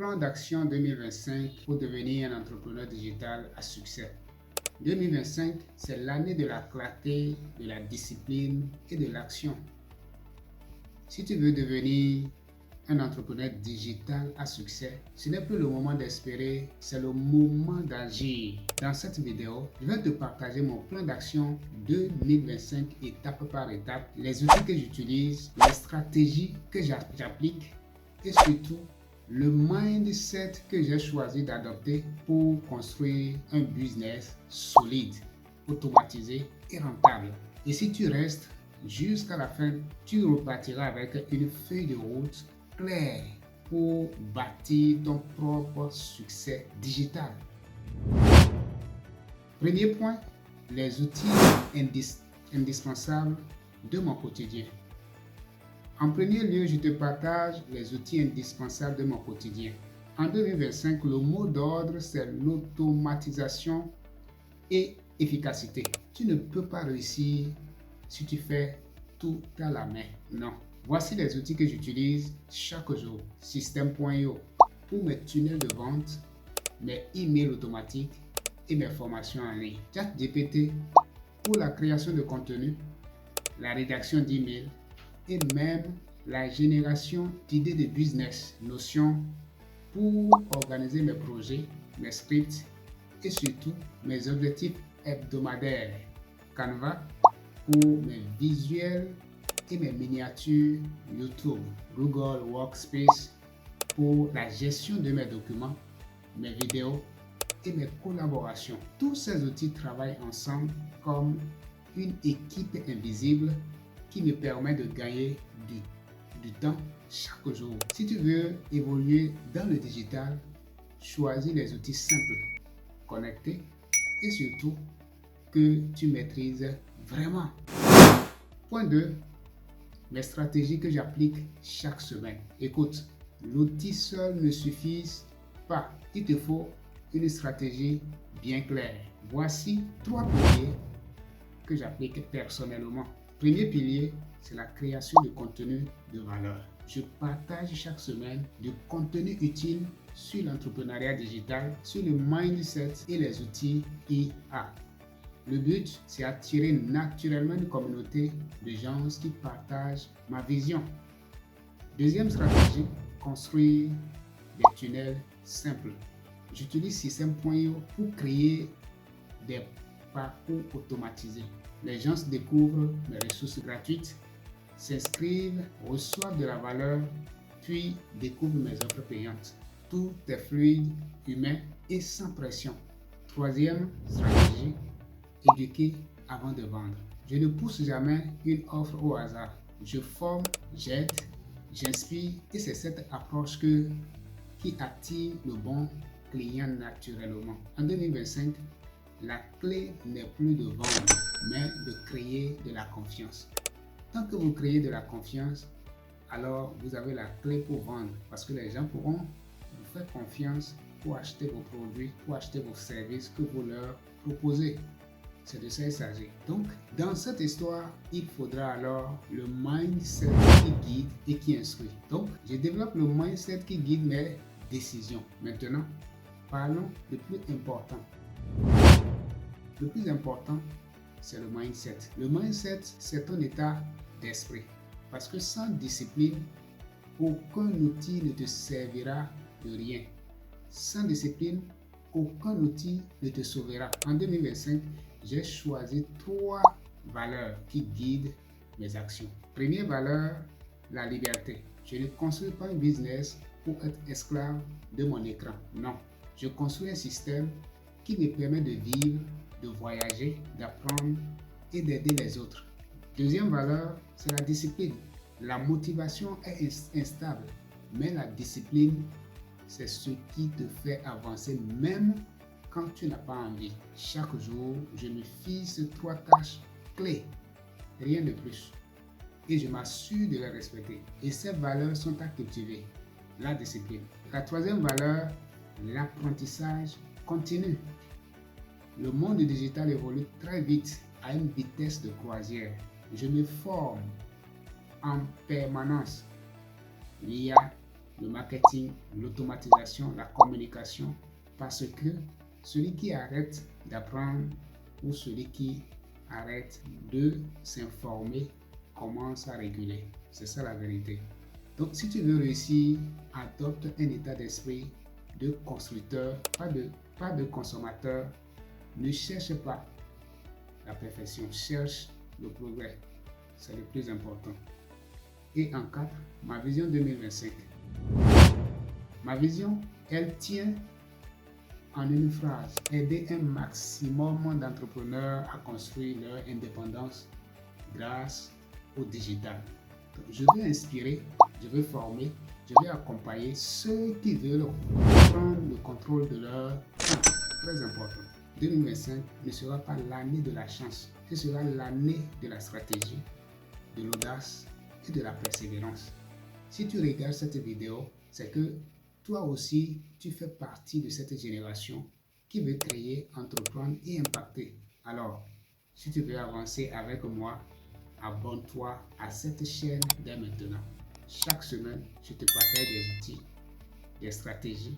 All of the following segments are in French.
plan d'action 2025 pour devenir un entrepreneur digital à succès. 2025, c'est l'année de la clarté, de la discipline et de l'action. Si tu veux devenir un entrepreneur digital à succès, ce n'est plus le moment d'espérer, c'est le moment d'agir. Dans cette vidéo, je vais te partager mon plan d'action 2025 étape par étape, les outils que j'utilise, les stratégies que j'applique et surtout le mindset que j'ai choisi d'adopter pour construire un business solide, automatisé et rentable. Et si tu restes jusqu'à la fin, tu repartiras avec une feuille de route claire pour bâtir ton propre succès digital. Premier point, les outils indispensables de mon quotidien. En premier lieu, je te partage les outils indispensables de mon quotidien. En 2025, le mot d'ordre, c'est l'automatisation et efficacité. Tu ne peux pas réussir si tu fais tout à la main. Non. Voici les outils que j'utilise chaque jour. System.io pour mes tunnels de vente, mes emails automatiques et mes formations en ligne. ChatGPT pour la création de contenu, la rédaction d'emails et même la génération d'idées de business. Notion pour organiser mes projets, mes scripts et surtout mes objectifs hebdomadaires. Canva pour mes visuels et mes miniatures YouTube. Google Workspace pour la gestion de mes documents, mes vidéos et mes collaborations. Tous ces outils travaillent ensemble comme une équipe invisible qui me permet de gagner du temps chaque jour. Si tu veux évoluer dans le digital, choisis les outils simples, connectés et surtout que tu maîtrises vraiment. Point 2. Mes stratégies que j'applique chaque semaine. Écoute, l'outil seul ne suffit pas. Il te faut une stratégie bien claire. Voici 3 piliers que j'applique personnellement. Premier pilier, c'est la création de contenu de valeur. Je partage chaque semaine du contenu utile sur l'entrepreneuriat digital, sur le mindset et les outils IA. Le but, c'est attirer naturellement une communauté de gens qui partagent ma vision. Deuxième stratégie, construire des tunnels simples. J'utilise System.io pour créer des parcours automatisés. Les gens découvrent mes ressources gratuites, s'inscrivent, reçoivent de la valeur, puis découvrent mes offres payantes. Tout est fluide, humain et sans pression. Troisième stratégie, éduquer avant de vendre. Je ne pousse jamais une offre au hasard. Je forme, j'aide, j'inspire et c'est cette approche qui attire le bon client naturellement. En 2025, la clé n'est plus de vendre, mais de créer de la confiance. Tant que vous créez de la confiance, alors vous avez la clé pour vendre parce que les gens pourront vous faire confiance pour acheter vos produits, pour acheter vos services que vous leur proposez. C'est de ça qu'il s'agit. Donc, dans cette histoire, il faudra alors le mindset qui guide et qui instruit. Donc, je développe le mindset qui guide mes décisions. Maintenant, parlons du plus important. Le plus important, c'est le mindset. Le mindset, c'est ton état d'esprit. Parce que sans discipline, aucun outil ne te servira de rien. Sans discipline, aucun outil ne te sauvera. En 2025, j'ai choisi 3 valeurs qui guident mes actions. Première valeur, la liberté. Je ne construis pas un business pour être esclave de mon écran. Non, je construis un système qui me permet de vivre, de voyager, d'apprendre et d'aider les autres. Deuxième valeur, c'est la discipline. La motivation est instable, mais la discipline, c'est ce qui te fait avancer même quand tu n'as pas envie. Chaque jour, je me fixe 3 tâches clés, rien de plus. Et je m'assure de les respecter. Et ces valeurs sont à cultiver. La discipline. La troisième valeur, l'apprentissage continu. Le monde digital évolue très vite à une vitesse de croisière. Je me forme en permanence. L'IA, le marketing, l'automatisation, la communication, parce que celui qui arrête d'apprendre ou celui qui arrête de s'informer commence à réguler. C'est ça la vérité. Donc si tu veux réussir, adopte un état d'esprit de constructeur, pas de consommateur. Ne cherche pas la perfection, cherche le progrès. C'est le plus important. Et en 4, ma vision 2025. Ma vision, elle tient en une phrase: aider un maximum d'entrepreneurs à construire leur indépendance grâce au digital. Donc, je veux inspirer, je veux former, je veux accompagner ceux qui veulent prendre le contrôle de leur temps. Très important. 2025 ne sera pas l'année de la chance, ce sera l'année de la stratégie, de l'audace et de la persévérance. Si tu regardes cette vidéo, c'est que toi aussi, tu fais partie de cette génération qui veut créer, entreprendre et impacter. Alors, si tu veux avancer avec moi, abonne-toi à cette chaîne dès maintenant. Chaque semaine, je te partage des outils, des stratégies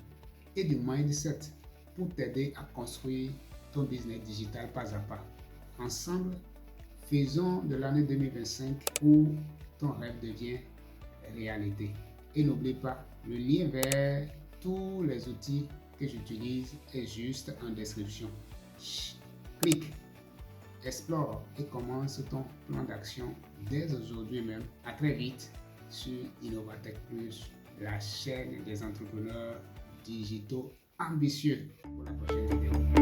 et du mindset pour t'aider à construire ton business digital pas à pas. Ensemble, faisons de l'année 2025 où ton rêve devient réalité. Et n'oublie pas, le lien vers tous les outils que j'utilise est juste en description. Clique, explore et commence ton plan d'action dès aujourd'hui même. À très vite sur Innovatech Plus, la chaîne des entrepreneurs digitaux ambitieux, pour la prochaine vidéo.